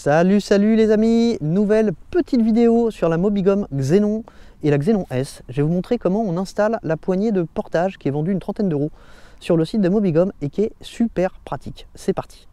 Salut les amis, nouvelle petite vidéo sur la Mobigum Xenon et la Xenon S. Je vais vous montrer comment on installe la poignée de portage qui est vendue une trentaine d'euros sur le site de Mobigum et qui est super pratique. C'est parti.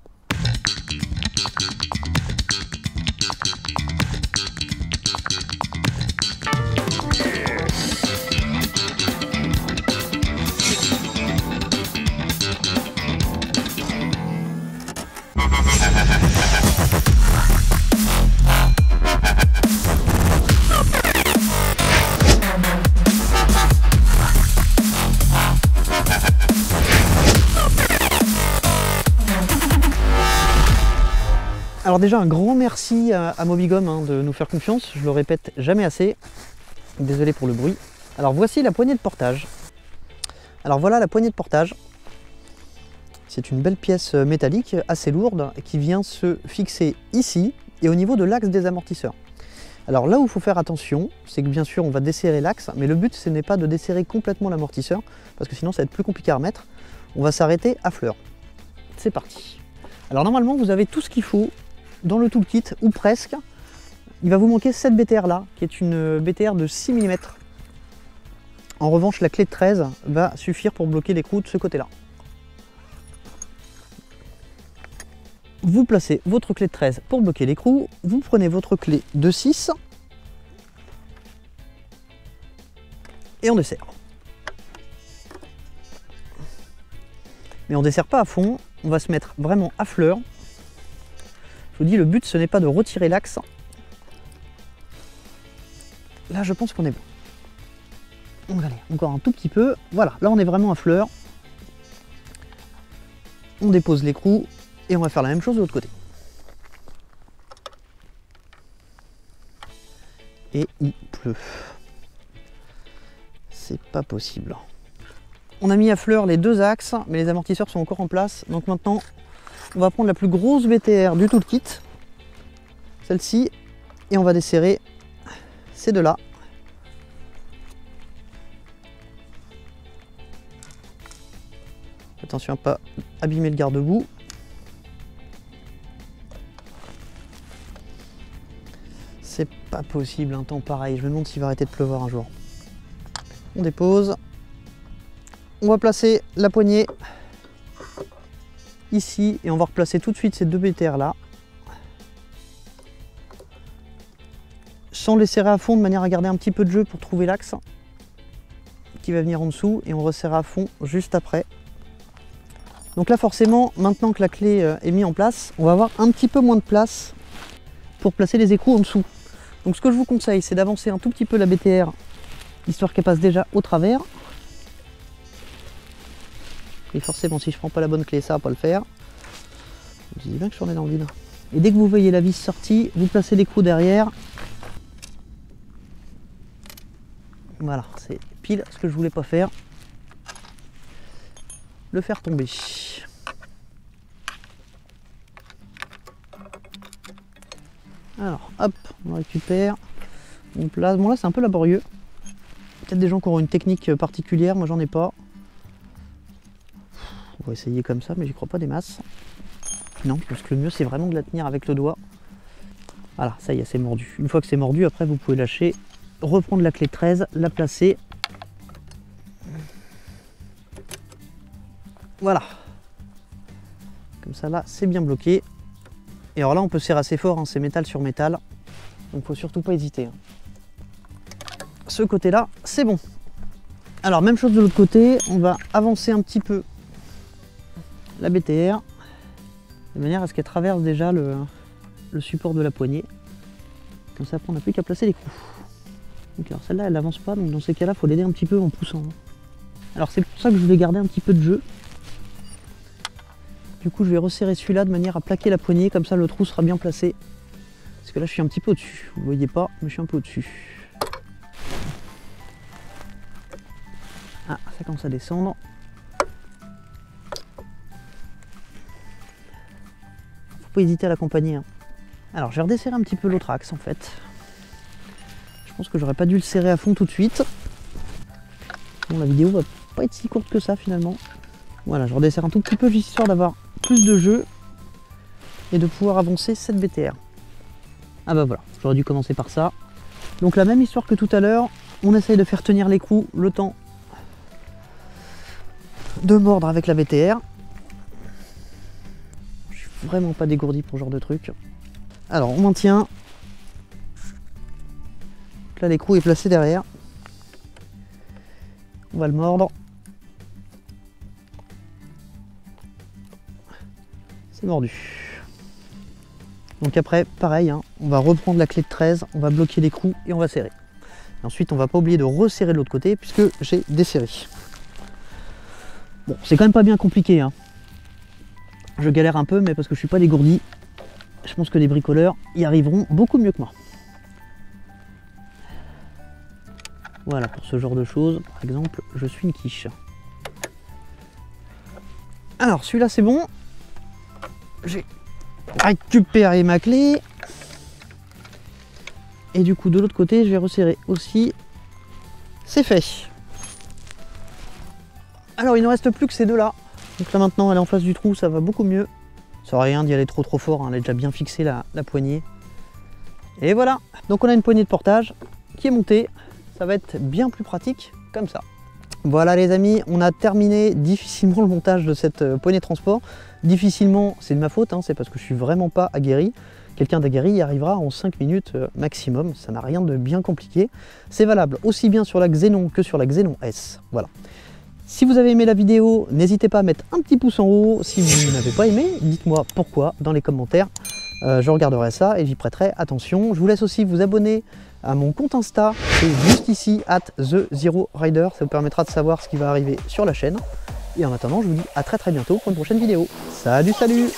Alors déjà un grand merci à Mobigum de nous faire confiance, je le répète jamais assez, désolé pour le bruit. Alors voici la poignée de portage. Alors voilà la poignée de portage, c'est une belle pièce métallique assez lourde qui vient se fixer ici et au niveau de l'axe des amortisseurs. Alors là où il faut faire attention, c'est que bien sûr on va desserrer l'axe, mais le but ce n'est pas de desserrer complètement l'amortisseur, parce que sinon ça va être plus compliqué à remettre. On va s'arrêter à fleur. C'est parti. Alors normalement vous avez tout ce qu'il faut dans le toolkit, ou presque. Il va vous manquer cette BTR là, qui est une BTR de 6 mm. En revanche, la clé de 13 va suffire pour bloquer l'écrou de ce côté-là. Vous placez votre clé de 13 pour bloquer l'écrou, vous prenez votre clé de 6 et on desserre. Mais on ne desserre pas à fond, on va se mettre vraiment à fleur. Je vous dis, le but ce n'est pas de retirer l'axe. Là je pense qu'on est bon. On va aller encore un tout petit peu. Voilà, là on est vraiment à fleur. On dépose l'écrou et on va faire la même chose de l'autre côté. Et il pleut. C'est pas possible. On a mis à fleur les deux axes, mais les amortisseurs sont encore en place. Donc maintenant, on va prendre la plus grosse BTR du toolkit, celle-ci, et on va desserrer ces deux-là. Attention à ne pas abîmer le garde-boue. C'est pas possible un temps pareil, je me demande s'il va arrêter de pleuvoir un jour. On dépose. On va placer la poignée ici et on va replacer tout de suite ces deux BTR là, sans les serrer à fond de manière à garder un petit peu de jeu pour trouver l'axe qui va venir en dessous, et on resserre à fond juste après. Donc là forcément, maintenant que la clé est mise en place, on va avoir un petit peu moins de place pour placer les écrous en dessous. Donc ce que je vous conseille, c'est d'avancer un tout petit peu la BTR histoire qu'elle passe déjà au travers. Et forcément, si je prends pas la bonne clé, ça va pas le faire. Je dis bien que je suis dans le vide. Et dès que vous voyez la vis sortie, vous placez l'écrou derrière. Voilà, c'est pile ce que je voulais pas faire. Le faire tomber. Alors, hop, on récupère. On place. Bon là, c'est un peu laborieux. Peut-être des gens qui auront une technique particulière, moi j'en ai pas. On va essayer comme ça, mais j'y crois pas des masses. Non, parce que le mieux c'est vraiment de la tenir avec le doigt. Voilà, ça y est, c'est mordu. Une fois que c'est mordu, après vous pouvez lâcher, reprendre la clé 13, la placer. Voilà. Comme ça là, c'est bien bloqué. Et alors là, on peut serrer assez fort, hein, c'est métal sur métal. Donc faut surtout pas hésiter. Ce côté-là, c'est bon. Alors même chose de l'autre côté, on va avancer un petit peu la BTR de manière à ce qu'elle traverse déjà le support de la poignée. Comme ça, après on n'a plus qu'à placer l'écrou. Donc alors celle-là elle n'avance pas, donc dans ces cas-là il faut l'aider un petit peu en poussant. Alors c'est pour ça que je voulais garder un petit peu de jeu. Du coup je vais resserrer celui-là de manière à plaquer la poignée, comme ça le trou sera bien placé. Parce que là je suis un petit peu au-dessus, vous voyez pas, mais je suis un peu au-dessus. Ah, ça commence à descendre. Faut pas hésiter à l'accompagner. Alors je vais redesserrer un petit peu l'autre axe en fait. Je pense que j'aurais pas dû le serrer à fond tout de suite. Bon, la vidéo va pas être si courte que ça finalement. Voilà, je redesserre un tout petit peu juste histoire d'avoir plus de jeu et de pouvoir avancer cette BTR. Ah bah voilà, j'aurais dû commencer par ça. Donc la même histoire que tout à l'heure, on essaye de faire tenir l'écrou le temps de mordre avec la VTR. Je suis vraiment pas dégourdi pour ce genre de truc. Alors on maintient. Là l'écrou est placé derrière. On va le mordre. C'est mordu. Donc après, pareil, hein, on va reprendre la clé de 13, on va bloquer l'écrou et on va serrer. Et ensuite, on va pas oublier de resserrer de l'autre côté puisque j'ai desserré. Bon, c'est quand même pas bien compliqué. Hein. Je galère un peu, mais parce que je suis pas dégourdi, je pense que les bricoleurs y arriveront beaucoup mieux que moi. Voilà, pour ce genre de choses, par exemple, je suis une quiche. Alors, celui-là, c'est bon. J'ai récupéré ma clé. Et du coup, de l'autre côté, je vais resserrer aussi. C'est fait. Alors, il ne reste plus que ces deux-là. Donc là, maintenant, elle est en face du trou, ça va beaucoup mieux. Ça sert à rien d'y aller trop fort, hein. Elle est déjà bien fixée, la poignée. Et voilà. Donc, on a une poignée de portage qui est montée. Ça va être bien plus pratique comme ça. Voilà les amis, on a terminé difficilement le montage de cette poignée de transport. Difficilement, c'est de ma faute, hein, c'est parce que je suis vraiment pas aguerri. Quelqu'un d'aguerri y arrivera en 5 minutes maximum, ça n'a rien de bien compliqué. C'est valable aussi bien sur la Xenon que sur la Xenon S. Voilà. Si vous avez aimé la vidéo, n'hésitez pas à mettre un petit pouce en haut. Si vous n'avez pas aimé, dites-moi pourquoi dans les commentaires. Je regarderai ça et j'y prêterai attention. Je vous laisse aussi vous abonner à mon compte Insta, c'est juste ici, @TheZeroRider. Ça vous permettra de savoir ce qui va arriver sur la chaîne. Et en attendant, je vous dis à très bientôt pour une prochaine vidéo. Salut, salut!